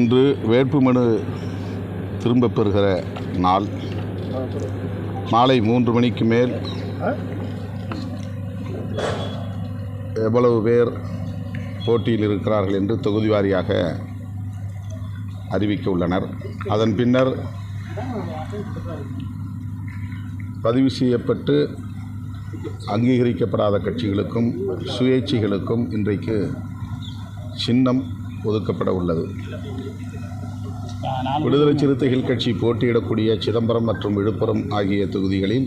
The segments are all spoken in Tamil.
இன்று வேட்புமனு திரும்பப் பெறுகிற நாள். மாலை 3 மணிக்கு மேல் எவ்வளவு பேர் போட்டியில் இருக்கிறார்கள் என்று தொகுதி வாரியாக அறிவிக்க உள்ளனர். அதன் பின்னர் பதிவு செய்யப்பட்டு அங்கீகரிக்கப்படாத கட்சிகளுக்கும் சுயேட்சைகளுக்கும் இன்றைக்கு சின்னம் ஒதுக்கப்பட உள்ளது. விடுதலை சிறுத்தைகள் கட்சி போட்டியிடக்கூடிய சிதம்பரம் மற்றும் விழுப்புரம் ஆகிய தொகுதிகளில்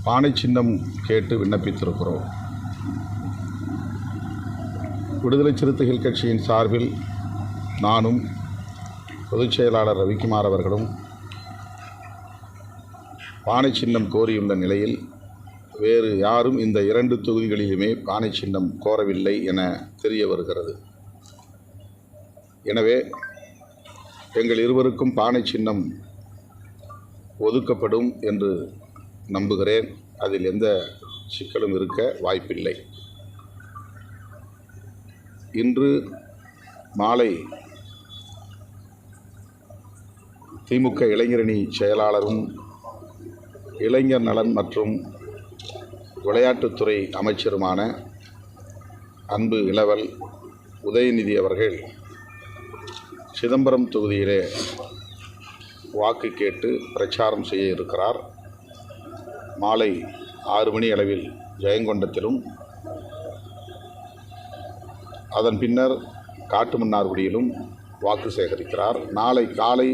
பானை சின்னம் கேட்டு விண்ணப்பித்திருக்கிறோம். விடுதலை சிறுத்தைகள் கட்சியின் சார்பில் நானும் பொதுச் செயலாளர் ரவிக்குமார் அவர்களும் பானை சின்னம் கோரியுள்ள நிலையில் வேறு யாரும் இந்த 2 தொகுதிகளிலுமே பானை சின்னம் கோரவில்லை என தெரிய வருகிறது. எனவே எங்கள் இருவருக்கும் பானை சின்னம் ஒதுக்கப்படும் என்று நம்புகிறேன். அதில் எந்த சிக்கலும் இருக்க வாய்ப்பில்லை. இன்று மாலை திமுக இளைஞரணி செயலாளரும் இளைஞர் நலன் மற்றும் விளையாட்டுத்துறை அமைச்சருமான அன்பு இளவல் உதயநிதி அவர்கள் சிதம்பரம் தொகுதியிலே வாக்கு கேட்டு பிரச்சாரம் செய்ய இருக்கிறார். மாலை 6 மணி அளவில் ஜெயங்கொண்டத்திலும் அதன் பின்னர் காட்டுமன்னார்குடியிலும் வாக்கு சேகரிக்கிறார். நாளை காலை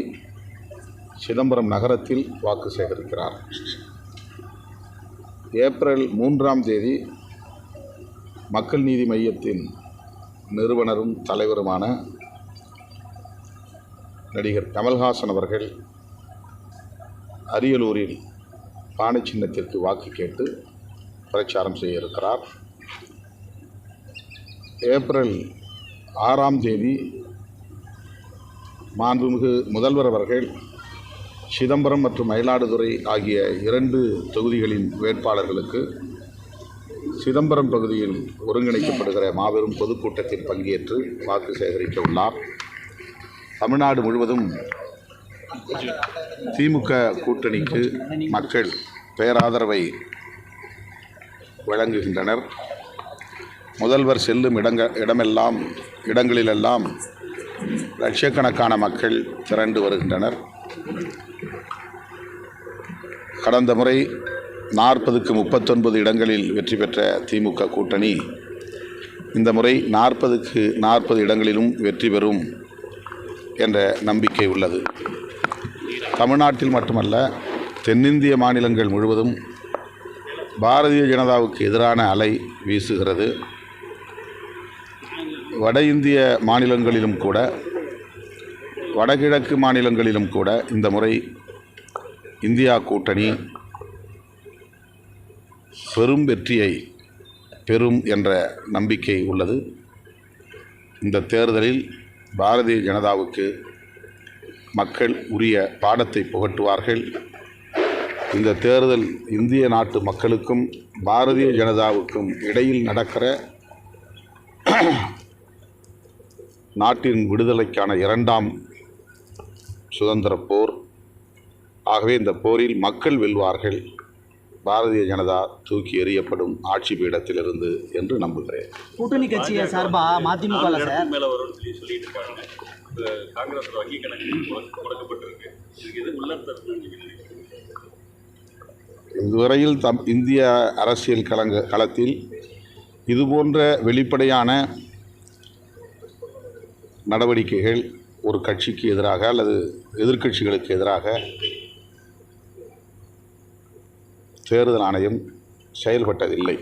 சிதம்பரம் நகரத்தில் வாக்கு சேகரிக்கிறார். ஏப்ரல் 3ஆம் தேதி மக்கள் நீதி மையத்தின் நிறுவனரும் தலைவருமான நடிகர் கமல்ஹாசன் அவர்கள் அரியலூரில் பானை சின்னத்திற்கு வாக்கு கேட்டு பிரச்சாரம் செய்ய இருக்கிறார். ஏப்ரல் 6ஆம் தேதி மாண்புமிகு முதல்வர் அவர்கள் சிதம்பரம் மற்றும் மயிலாடுதுறை ஆகிய 2 தொகுதிகளின் வேட்பாளர்களுக்கு சிதம்பரம் பகுதியில் ஒருங்கிணைக்கப்படுகிற மாபெரும் பொதுக்கூட்டத்தில் பங்கேற்று வாக்கு சேகரிக்க உள்ளார். தமிழ்நாடு முழுவதும் திமுக கூட்டணிக்கு மக்கள் பேராதரவை வழங்குகின்றனர். முதல்வர் செல்லும் இடங்களிலெல்லாம் லட்சக்கணக்கான மக்கள் திரண்டு வருகின்றனர். கடந்த முறை 40க்கு 39 இடங்களில் வெற்றி பெற்ற திமுக கூட்டணி இந்த முறை 40க்கு 40 இடங்களிலும் வெற்றி பெறும் என்ற நம்பிக்கை உள்ளது. தமிழ்நாட்டில் மட்டுமல்ல, தென்னிந்திய மாநிலங்கள் முழுவதும் பாரதிய ஜனதாவுக்கு எதிரான அலை வீசுகிறது. வட இந்திய மாநிலங்களிலும் கூட, வடகிழக்கு மாநிலங்களிலும் கூட இந்த முறை இந்தியா கூட்டணி பெரும் வெற்றியை பெறும் என்ற நம்பிக்கை உள்ளது. இந்த தேர்தலில் பாரதிய ஜனதாவுக்கு மக்கள் உரிய பாடத்தை புகட்டுவார்கள். இந்த தேர்தல் இந்திய நாட்டு மக்களுக்கும் பாரதிய ஜனதாவுக்கும் இடையில் நடக்கிற நாட்டின் விடுதலைக்கான 2ஆம் சுதந்திர போர். ஆகவே இந்த போரில் மக்கள் வெல்வார்கள். பாரதிய ஜனதா தூக்கி எறியப்படும் ஆட்சி பீடத்திலிருந்து என்று நம்புகிறேன். கூட்டணி கட்சியை சார்பா மதிமுக இதுவரையில் இந்திய அரசியல் களத்தில் இதுபோன்ற வெளிப்படையான நடவடிக்கைகள் ஒரு கட்சிக்கு எதிராக அல்லது எதிர்க்கட்சிகளுக்கு எதிராக தேர்தல் ஆணையம் செயல்பட்டதில்லை.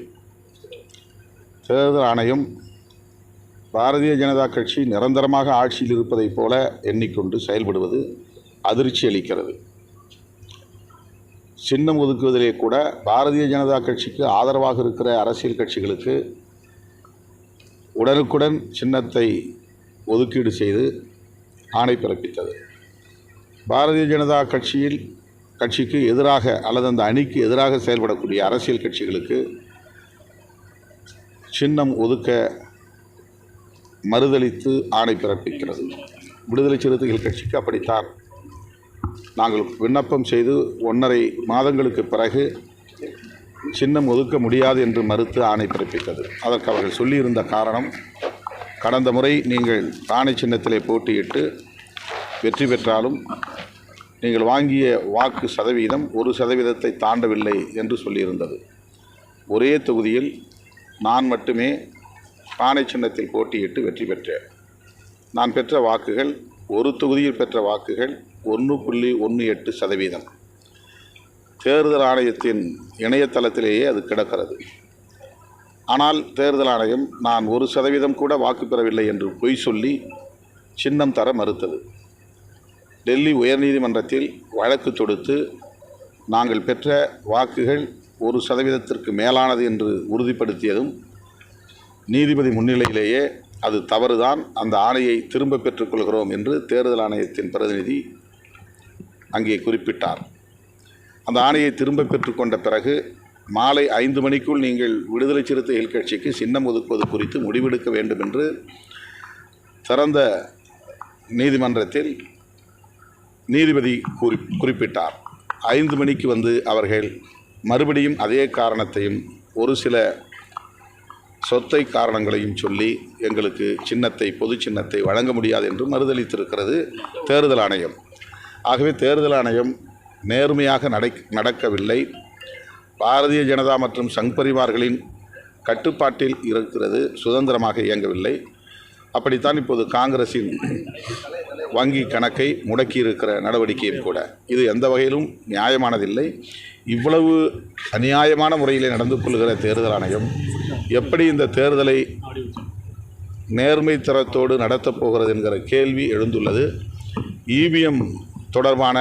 தேர்தல் ஆணையம் பாரதிய ஜனதா கட்சி நிரந்தரமாக ஆட்சியில் இருப்பதைப் போல எண்ணிக்கொண்டு செயல்படுவது அதிர்ச்சி அளிக்கிறது. சின்னம் ஒதுக்குவதிலே கூட பாரதிய ஜனதா கட்சிக்கு ஆதரவாக இருக்கிற அரசியல் கட்சிகளுக்கு உடனுக்குடன் சின்னத்தை ஒதுக்கீடு செய்து ஆணை பிறப்பித்தது. பாரதிய ஜனதா கட்சிக்கு எதிராக அல்லது அந்த அணிக்கு எதிராக செயல்படக்கூடிய அரசியல் கட்சிகளுக்கு சின்னம் ஒதுக்க மறுதளித்து ஆணை பிறப்பிக்கிறது. விடுதலை சிறுத்தைகள் கட்சிக்கு அப்படித்தான். நாங்கள் விண்ணப்பம் செய்து 1.5 மாதங்களுக்கு பிறகு சின்னம் ஒதுக்க முடியாது என்று மறுத்து ஆணை பிறப்பித்தது. அதற்கு அவர்கள் சொல்லியிருந்த காரணம், கடந்த முறை நீங்கள் ஆணை சின்னத்திலே போட்டியிட்டு வெற்றி பெற்றாலும் நீங்கள் வாங்கிய வாக்கு சதவீதம் 1% தாண்டவில்லை என்று சொல்லியிருந்தது. ஒரே தொகுதியில் நான் மட்டுமே ஆணை சின்னத்தில் போட்டியிட்டு வெற்றி பெற்றேன். நான் பெற்ற வாக்குகள், ஒரு தொகுதியில் பெற்ற வாக்குகள் 1.18%. தேர்தல் ஆணையத்தின் இணையதளத்திலேயே அது கிடக்கிறது. ஆனால் தேர்தல் ஆணையம் நான் 1% கூட வாக்கு பெறவில்லை என்று பொய் சொல்லி சின்னம் தர மறுத்தது. டெல்லி உயர்நீதிமன்றத்தில் வழக்கு தொடுத்து நாங்கள் பெற்ற வாக்குகள் 1%க்கு மேலானது என்று உறுதிப்படுத்தியதும் நீதிபதி முன்னிலையிலேயே அது தவறுதான், அந்த ஆணையை திரும்ப பெற்றுக்கொள்கிறோம் என்று தேர்தல் ஆணையத்தின் பிரதிநிதி அங்கே குறிப்பிட்டார். அந்த ஆணையை திரும்ப பெற்றுக்கொண்ட பிறகு மாலை 5 மணிக்குள் நீங்கள் விடுதலை சிறுத்தைகள் கட்சிக்கு சின்னம் ஒதுக்குவது குறித்து முடிவெடுக்க வேண்டும் என்று திறந்த நீதிமன்றத்தில் நீதிபதி குறிப்பிட்டார். 5 மணிக்கு வந்து அவர்கள் மறுபடியும் அதே காரணத்தையும் ஒரு சில சொத்தை காரணங்களையும் சொல்லி எங்களுக்கு சின்னத்தை, பொது சின்னத்தை வழங்க முடியாது என்று மறுதளித்திருக்கிறது தேர்தல் ஆணையம். ஆகவே தேர்தல் ஆணையம் நேர்மையாக நடக்கவில்லை. பாரதிய ஜனதா மற்றும் சங் பரிவார்களின் கட்டுப்பாட்டில் இருக்கிறது, சுதந்திரமாக இயங்கவில்லை. அப்படித்தான் இப்போது காங்கிரஸின் வங்கி கணக்கை முடக்கியிருக்கிற நடவடிக்கையும் கூட. இது எந்த வகையிலும் நியாயமானதில்லை. இவ்வளவு அநியாயமான முறையில் நடந்து கொள்கிற தேர்தல் ஆணையம் எப்படி இந்த தேர்தலை நேர்மை தரத்தோடு நடத்தப் போகிறது என்கிற கேள்வி எழுந்துள்ளது. இவிஎம் தொடர்பான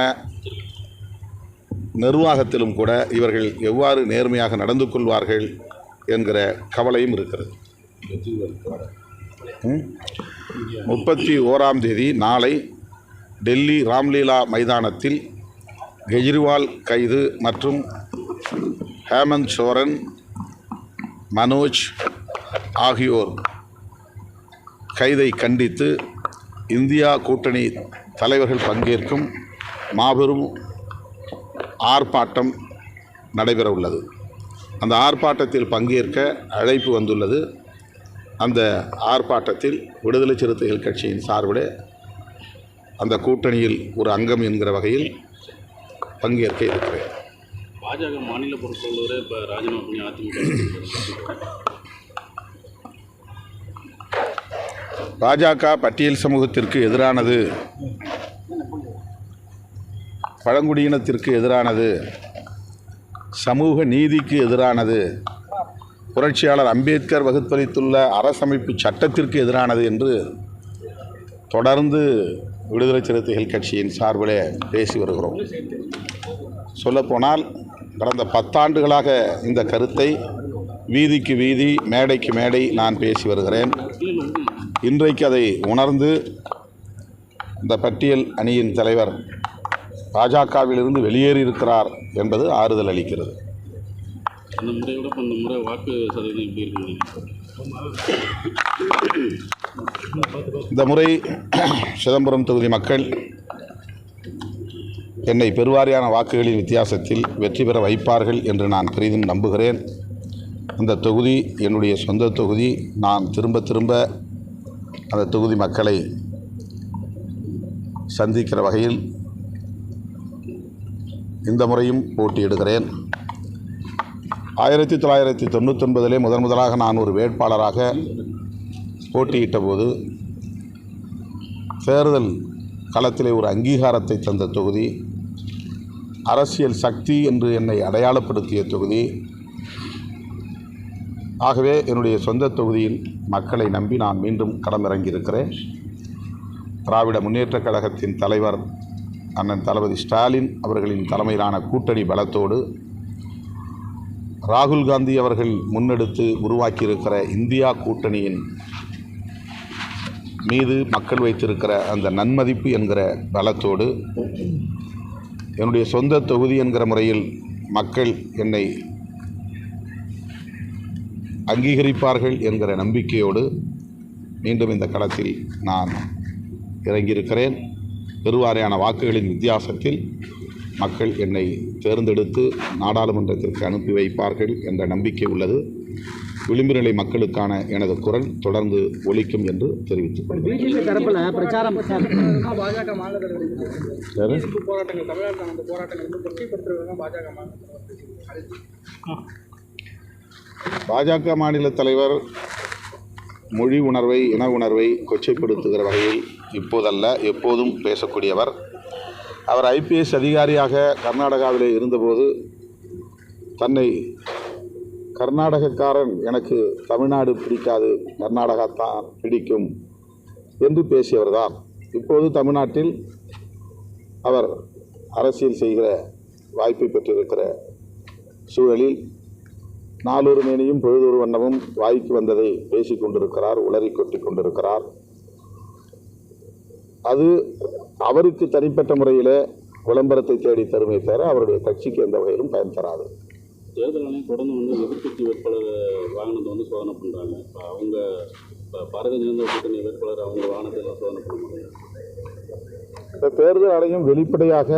நிர்வாகத்திலும் கூட இவர்கள் எவ்வாறு நேர்மையாக நடந்து கொள்வார்கள் என்கிற கவலையும் இருக்கிறது. 31ஆம் தேதி நாளை டெல்லி ராம்லீலா மைதானத்தில் கெஜ்ரிவால் கைது மற்றும் ஹேமந்த் சோரன், மனோஜ் ஆகியோர் கைதை கண்டித்து இந்தியா கூட்டணி தலைவர்கள் பங்கேற்கும் மாபெரும் ஆர்ப்பாட்டம் நடைபெற உள்ளது. அந்த ஆர்ப்பாட்டத்தில் பங்கேற்க அழைப்பு வந்துள்ளது. அந்த ஆர்ப்பாட்டத்தில் விடுதலை சிறுத்தைகள் கட்சியின் சார்பில் அந்த கூட்டணியில் ஒரு அங்கம் என்கிற வகையில் பங்கேற்க இருக்கிறேன். பாஜக மாநில பொறுப்பாளர் இப்போ ராஜினாமா பண்ணி அதிமுக. பாஜக பட்டியல் சமூகத்திற்கு எதிரானது, பழங்குடியினத்திற்கு எதிரானது, சமூக நீதிக்கு எதிரானது, புரட்சியாளர் அம்பேத்கர் வகுத்தளித்துள்ள அரசமைப்பு சட்டத்திற்கு எதிரானது என்று தொடர்ந்து விடுதலை சிறுத்தைகள் கட்சியின் சார்பிலே பேசி வருகிறோம். சொல்லப்போனால் கடந்த 10 ஆண்டுகளாக இந்த கருத்தை வீதிக்கு வீதி, மேடைக்கு மேடை நான் பேசி வருகிறேன். இன்றைக்கு அதை உணர்ந்து இந்த பட்டியல் அணியின் தலைவர் பாஜகவிலிருந்து வெளியேறியிருக்கிறார் என்பது ஆறுதல் அளிக்கிறது. அந்த முறையோட இந்த முறை வாக்கு சதவீதம் எப்படி இருக்குங்க? இந்த முறை சிதம்பரம் தொகுதி மக்கள் என்னை பெருவாரியான வாக்குகளின் வித்தியாசத்தில் வெற்றி பெற வைப்பார்கள் என்று நான் பெரிதும் நம்புகிறேன். அந்த தொகுதி என்னுடைய சொந்த தொகுதி. நான் திரும்ப திரும்ப அந்த தொகுதி மக்களை சந்திக்கிற வகையில் இந்த முறையும் போட்டியிடுகிறேன். 1999 முதலாக நான் ஒரு வேட்பாளராக போட்டியிட்ட போது தேர்தல் களத்திலே ஒரு அங்கீகாரத்தை தந்த தொகுதி, அரசியல் சக்தி என்று என்னை அடையாளப்படுத்திய தொகுதி. ஆகவே என்னுடைய சொந்த தொகுதியில் மக்களை நம்பி நான் மீண்டும் களமிறங்கியிருக்கிறேன். திராவிட முன்னேற்றக் கழகத்தின் தலைவர் அண்ணன் தளபதி ஸ்டாலின் அவர்களின் தலைமையிலான கூட்டணி பலத்தோடு ராகுல் காந்தி அவர்கள் முன்னெடுத்து உருவாக்கியிருக்கிற இந்தியா கூட்டணியின் மீது மக்கள் வைத்திருக்கிற அந்த நன்மதிப்பு என்கிற பலத்தோடு என்னுடைய சொந்த தொகுதி என்கிற முறையில் மக்கள் என்னை அங்கீகரிப்பார்கள் என்கிற நம்பிக்கையோடு மீண்டும் இந்த களத்தில் நான் இறங்கியிருக்கிறேன். பெருவாரியான வாக்குகளின் வித்தியாசத்தில் மக்கள் என்னை தேர்ந்தெடுத்து நாடாளுமன்றத்திற்கு அனுப்பி வைப்பார்கள் என்ற நம்பிக்கை உள்ளது. விளிம்பு நிலை மக்களுக்கான எனது குரல் தொடர்ந்து ஒலிக்கும் என்று தெரிவித்துக் கொள்கிறேன். பிஜேபி தரப்புல பிரச்சாரம் பாஜக மாநில போராட்டங்கள் தமிழ்நாட்டில் அந்த போராட்டங்கள் வந்து திருப்திப்படுத்துறதுதான் பாஜக மாநில தலைவர் மொழி உணர்வை, இன உணர்வை கொச்சைப்படுத்துகிற வகையில் இப்போதல்ல எப்போதும் பேசக்கூடியவர். அவர் IPS அதிகாரியாக கர்நாடகாவிலே இருந்தபோது தன்னை கர்நாடகக்காரன், எனக்கு தமிழ்நாடு பிடிக்காது, கர்நாடகா தான் பிடிக்கும் என்று பேசியவர்தான். இப்போது தமிழ்நாட்டில் அவர் அரசியல் செய்கிற வாய்ப்பை பெற்றிருக்கிற சூழலில் நாளொரு மேனியும் பொழுதொரு வண்ணமும் வாய்க்கு வந்ததை பேசிக் கொண்டிருக்கிறார், உளறி கொட்டி கொண்டிருக்கிறார். அது அவருக்கு தனிப்பட்ட முறையில் விளம்பரத்தை தேடி தருமே தவிர அவருடைய கட்சிக்கு எந்த வகையிலும் பயன் தராது. தேர்தல் ஆணையம் தொடர்ந்து வந்து எதிர்க்கட்சி வேட்பாளர் வாகனத்தை வந்து சோதனை பண்ணுறாங்க. இப்போ அவங்க பாரதிய ஜனதா கூட்டணி வேட்பாளர் அவங்க வாகனத்தை சோதனை பண்ண முடியாது. இந்த தேர்தல் ஆணையம் வெளிப்படையாக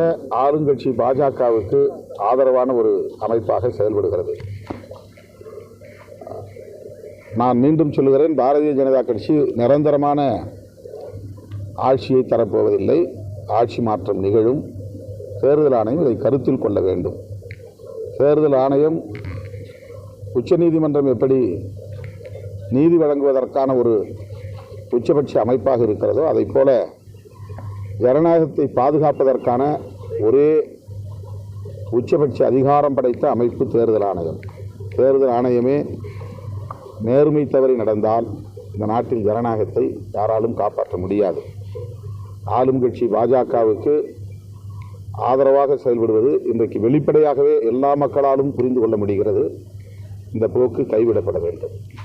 ஆளுங்கட்சி பாஜகவுக்கு ஆதரவான ஒரு அமைப்பாக செயல்படுகிறது. நான் மீண்டும் சொல்லுகிறேன், பாரதிய ஜனதா கட்சி நிரந்தரமான ஆட்சியை தரப்போவதில்லை. ஆட்சி மாற்றம் நிகழும். தேர்தல் ஆணையம் இதை கருத்தில் கொள்ள வேண்டும். தேர்தல் ஆணையம் உச்சநீதிமன்றம் எப்படி நீதி வழங்குவதற்கான ஒரு உச்சபட்ச அமைப்பாக இருக்கிறதோ அதைப் போல ஜனநாயகத்தை பாதுகாப்பதற்கான ஒரே உச்சபட்ச அதிகாரம் படைத்த அமைப்பு தேர்தல் ஆணையம். தேர்தல் ஆணையமே நேர்மை தவறி நடந்தால் இந்த நாட்டில் ஜனநாயகத்தை யாராலும் காப்பாற்ற முடியாது. ஆளும் கட்சி பாஜகவுக்கு ஆதரவாக செயல்படுவது இன்றைக்கு வெளிப்படையாகவே எல்லா மக்களாலும் புரிந்து கொள்ள முடிகிறது. இந்த போக்கு கைவிடப்பட வேண்டும்.